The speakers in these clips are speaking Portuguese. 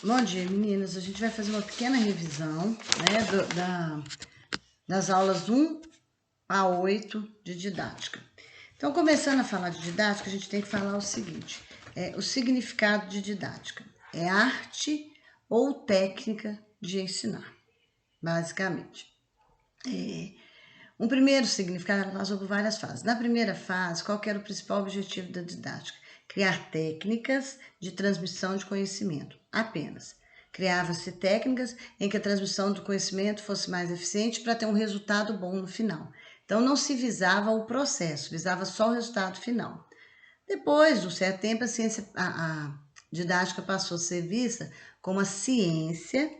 Bom dia, meninas. A gente vai fazer uma pequena revisão, né, das aulas 1 a 8 de didática. Então, começando a falar de didática, a gente tem que falar o seguinte: o significado de didática. É arte ou técnica de ensinar, basicamente. Um primeiro significado, ela passou por várias fases. Na primeira fase, qual que era o principal objetivo da didática? Criar técnicas de transmissão de conhecimento, apenas. Criava-se técnicas em que a transmissão do conhecimento fosse mais eficiente para ter um resultado bom no final. Então, não se visava o processo, visava só o resultado final. Depois de um certo tempo, a didática passou a ser vista como a ciência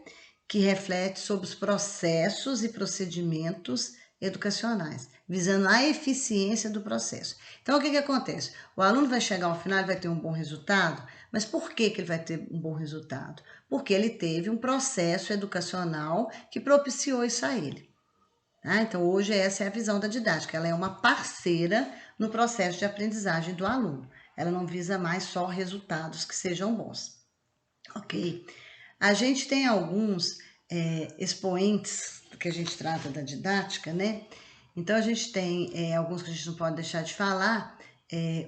que reflete sobre os processos e procedimentos educacionais, visando a eficiência do processo. Então, o que acontece? O aluno vai chegar ao final e vai ter um bom resultado, mas por que ele vai ter um bom resultado? Porque ele teve um processo educacional que propiciou isso a ele. Então, hoje essa é a visão da didática, ela é uma parceira no processo de aprendizagem do aluno. Ela não visa mais só resultados que sejam bons. Ok? A gente tem alguns expoentes que a gente trata da didática, né? Então, a gente tem alguns que a gente não pode deixar de falar.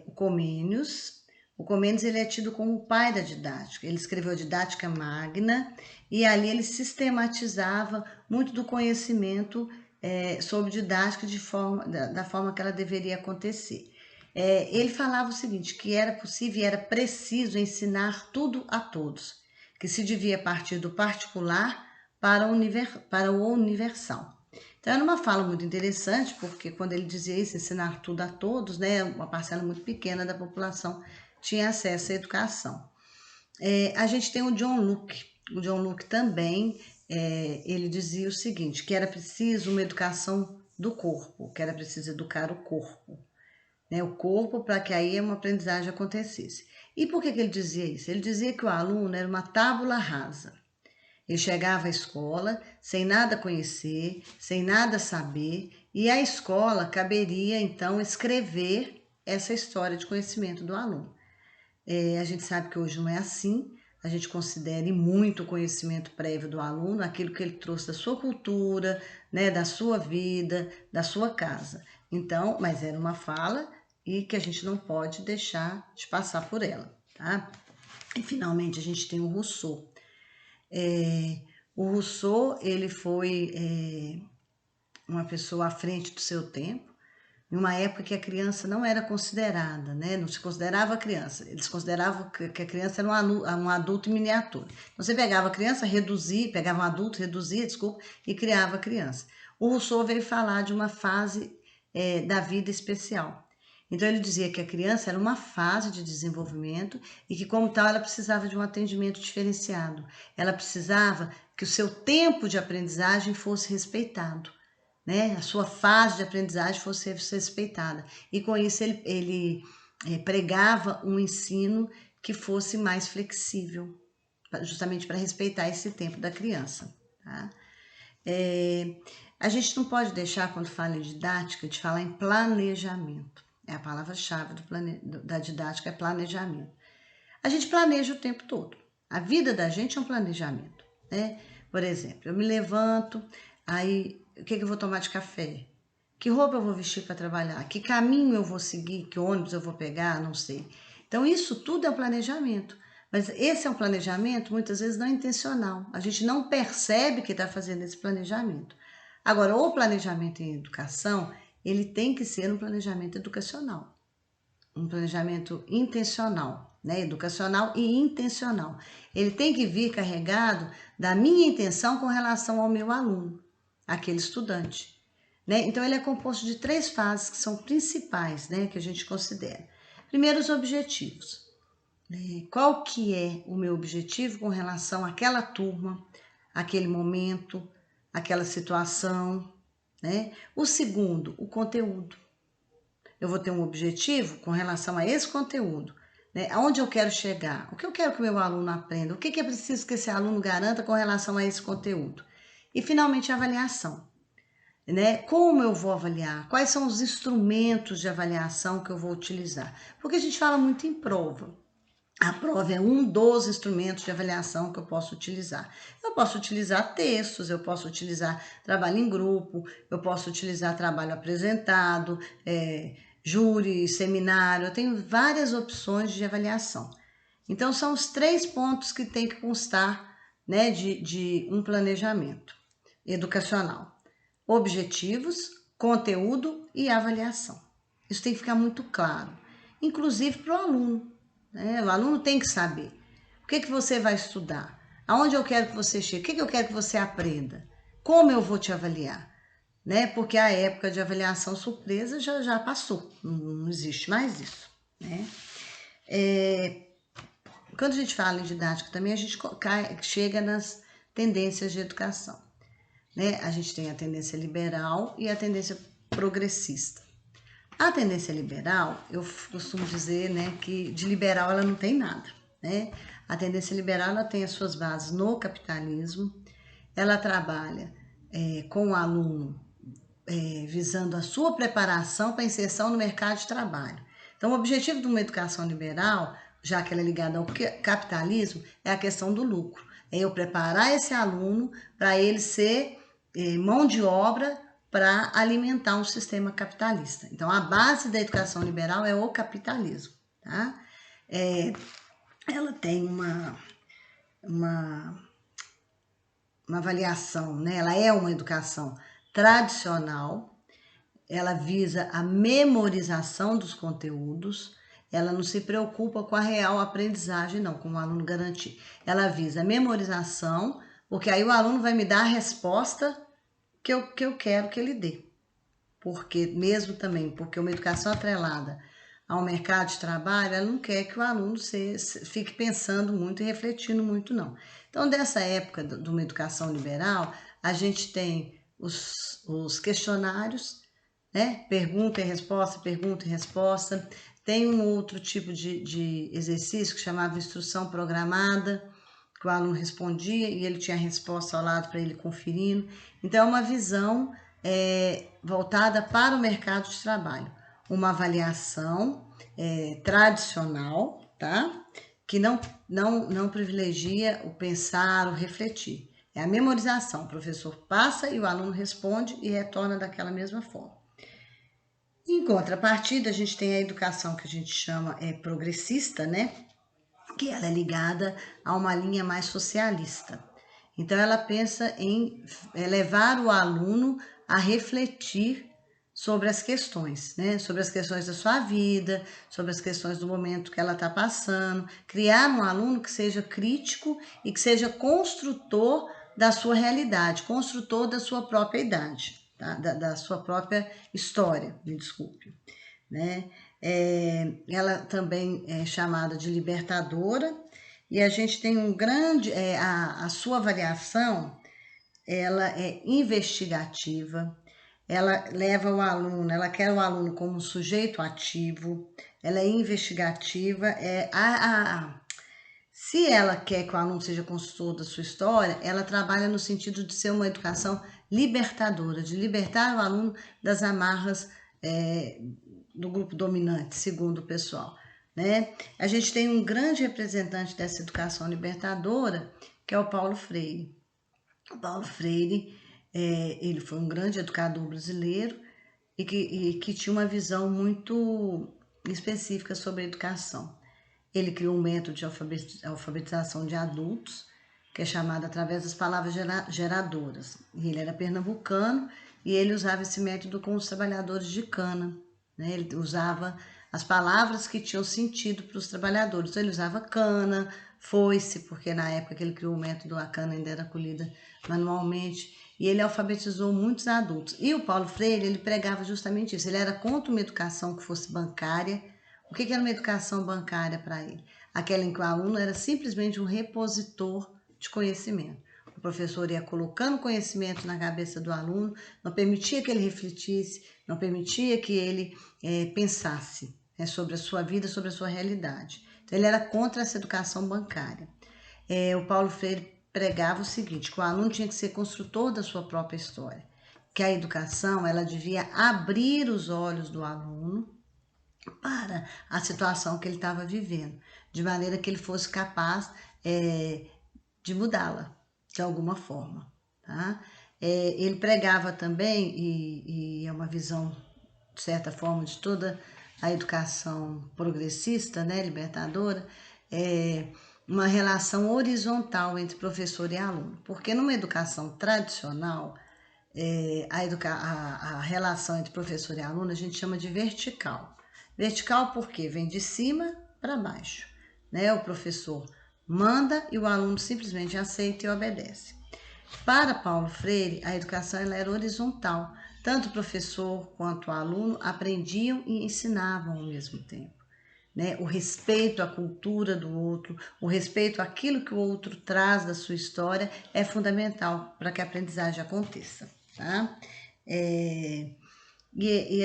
O Comênios. O Comênios, ele é tido como o pai da didática. Ele escreveu a Didática Magna e ali ele sistematizava muito do conhecimento sobre didática da forma que ela deveria acontecer. Ele falava o seguinte, que era possível e era preciso ensinar tudo a todos, que se devia partir do particular para o universal. Então, era uma fala muito interessante, porque quando ele dizia isso, ensinar tudo a todos, né, uma parcela muito pequena da população tinha acesso à educação. A gente tem o John Locke. O John Locke também, ele dizia o seguinte, que era preciso uma educação do corpo, que era preciso educar o corpo. Né, o corpo, para que aí uma aprendizagem acontecesse. E por que ele dizia isso? Ele dizia que o aluno era uma tábula rasa. Ele chegava à escola sem nada conhecer, sem nada saber, e à escola caberia, então, escrever essa história de conhecimento do aluno. A gente sabe que hoje não é assim, a gente considera muito o conhecimento prévio do aluno, aquilo que ele trouxe da sua cultura, né, da sua vida, da sua casa. Então, mas era uma fala e que a gente não pode deixar de passar por ela, tá? E finalmente a gente tem o Rousseau. O Rousseau, ele foi uma pessoa à frente do seu tempo, em uma época que a criança não era considerada, né? Não se considerava criança. Eles consideravam que a criança era um adulto em miniatura. Então, você pegava a criança, pegava um adulto, reduzia, e criava a criança. O Rousseau veio falar de uma fase da vida especial. Então, ele dizia que a criança era uma fase de desenvolvimento e que, como tal, ela precisava de um atendimento diferenciado. Ela precisava que o seu tempo de aprendizagem fosse respeitado. Né? A sua fase de aprendizagem fosse respeitada. E com isso ele pregava um ensino que fosse mais flexível, justamente para respeitar esse tempo da criança. Tá? A gente não pode deixar, quando fala em didática, de falar em planejamento. A palavra-chave da didática é planejamento. A gente planeja o tempo todo. A vida da gente é um planejamento. Né? Por exemplo, eu me levanto, aí o que eu vou tomar de café? Que roupa eu vou vestir para trabalhar? Que caminho eu vou seguir? Que ônibus eu vou pegar? Não sei. Então, isso tudo é um planejamento. Mas esse é um planejamento, muitas vezes, não intencional. A gente não percebe que está fazendo esse planejamento. Agora, o planejamento em educação, ele tem que ser um planejamento educacional. Um planejamento intencional, né? Educacional e intencional. Ele tem que vir carregado da minha intenção com relação ao meu aluno, aquele estudante. Né? Então, ele é composto de 3 fases que são principais, né, que a gente considera. Primeiro, os objetivos. Qual que é o meu objetivo com relação àquela turma, aquele momento, aquela situação, né? O segundo, o conteúdo. Eu vou ter um objetivo com relação a esse conteúdo, né? Aonde eu quero chegar, o que eu quero que o meu aluno aprenda, o que é preciso que esse aluno garanta com relação a esse conteúdo. E, finalmente, a avaliação. Né? Como eu vou avaliar? Quais são os instrumentos de avaliação que eu vou utilizar? Porque a gente fala muito em prova. A prova é um dos instrumentos de avaliação que eu posso utilizar. Eu posso utilizar textos, eu posso utilizar trabalho em grupo, eu posso utilizar trabalho apresentado, júri, seminário, eu tenho várias opções de avaliação. Então, são os 3 pontos que tem que constar, né, de um planejamento educacional: objetivos, conteúdo e avaliação. Isso tem que ficar muito claro, inclusive para o aluno, né? O aluno tem que saber o que você vai estudar, aonde eu quero que você chegue, o que eu quero que você aprenda, como eu vou te avaliar, né? Porque a época de avaliação surpresa já passou, não existe mais isso, né? Quando a gente fala em didática também, a gente chega nas tendências de educação, né? A gente tem a tendência liberal e a tendência progressista. A tendência liberal, eu costumo dizer, né, que de liberal ela não tem nada, né? A tendência liberal, ela tem as suas bases no capitalismo, ela trabalha com o aluno visando a sua preparação para inserção no mercado de trabalho. Então, o objetivo de uma educação liberal, já que ela é ligada ao capitalismo, é a questão do lucro. É eu preparar esse aluno para ele ser mão de obra para alimentar um sistema capitalista. Então, a base da educação liberal é o capitalismo, tá? Ela tem uma avaliação, né? Ela é uma educação tradicional, ela visa a memorização dos conteúdos, ela não se preocupa com a real aprendizagem, não, como o aluno garantir. Ela visa a memorização, porque aí o aluno vai me dar a resposta que eu quero que ele dê. Porque, mesmo também, porque uma educação atrelada ao mercado de trabalho, ela não quer que o aluno fique pensando muito e refletindo muito, não. Então, dessa época de uma educação liberal, a gente tem os questionários, né? Pergunta e resposta. Tem um outro tipo de exercício que chamava instrução programada, que o aluno respondia e ele tinha a resposta ao lado para ele conferindo. Então, é uma visão voltada para o mercado de trabalho. Uma avaliação tradicional, tá? Que não privilegia o pensar, o refletir. É a memorização. O professor passa e o aluno responde e retorna daquela mesma forma. Em contrapartida, a gente tem a educação que a gente chama progressista, né? Que ela é ligada a uma linha mais socialista. Então, ela pensa em levar o aluno a refletir sobre as questões, né? Sobre as questões da sua vida, sobre as questões do momento que ela está passando. Criar um aluno que seja crítico e que seja construtor da sua realidade, construtor da sua própria idade, tá? da sua própria história, me desculpe, né? Ela também é chamada de libertadora, e a gente tem um grande, a sua avaliação, ela é investigativa, ela leva o aluno, ela quer o aluno como sujeito ativo, ela é investigativa, se ela quer que o aluno seja consultor da sua história, ela trabalha no sentido de ser uma educação libertadora, de libertar o aluno das amarras do grupo dominante, segundo o pessoal, né? A gente tem um grande representante dessa educação libertadora, que é o Paulo Freire. O Paulo Freire, ele foi um grande educador brasileiro e que tinha uma visão muito específica sobre a educação. Ele criou um método de alfabetização de adultos, que é chamado através das palavras geradoras. E ele era pernambucano e ele usava esse método com os trabalhadores de cana, né? Ele usava as palavras que tinham sentido para os trabalhadores. Então, ele usava cana, foice, porque na época que ele criou o método, a cana ainda era colhida manualmente. E ele alfabetizou muitos adultos. E o Paulo Freire, ele pregava justamente isso. Ele era contra uma educação que fosse bancária. O que era uma educação bancária para ele? Aquela em que o aluno era simplesmente um repositor de conhecimento. O professor ia colocando conhecimento na cabeça do aluno, não permitia que ele refletisse, não permitia que ele pensasse sobre a sua vida, sobre a sua realidade. Então, ele era contra essa educação bancária. O Paulo Freire pregava o seguinte, que o aluno tinha que ser construtor da sua própria história, que a educação ela devia abrir os olhos do aluno para a situação que ele estava vivendo, de maneira que ele fosse capaz de mudá-la de alguma forma, tá? Ele pregava também, e é uma visão, de certa forma, de toda a educação progressista, né, libertadora, uma relação horizontal entre professor e aluno, porque numa educação tradicional, a relação entre professor e aluno a gente chama de vertical. Vertical porque vem de cima para baixo, né? O professor manda e o aluno simplesmente aceita e obedece. Para Paulo Freire, a educação ela era horizontal. Tanto o professor quanto o aluno aprendiam e ensinavam ao mesmo tempo. Né? O respeito à cultura do outro, o respeito àquilo que o outro traz da sua história é fundamental para que a aprendizagem aconteça. Tá?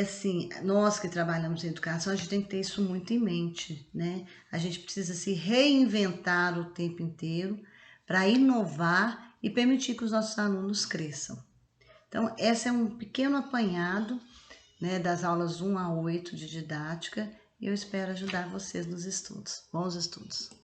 Assim, nós que trabalhamos em educação, a gente tem que ter isso muito em mente, né? A gente precisa se reinventar o tempo inteiro para inovar e permitir que os nossos alunos cresçam. Então, esse é um pequeno apanhado, né, das aulas 1 a 8 de didática, e eu espero ajudar vocês nos estudos. Bons estudos!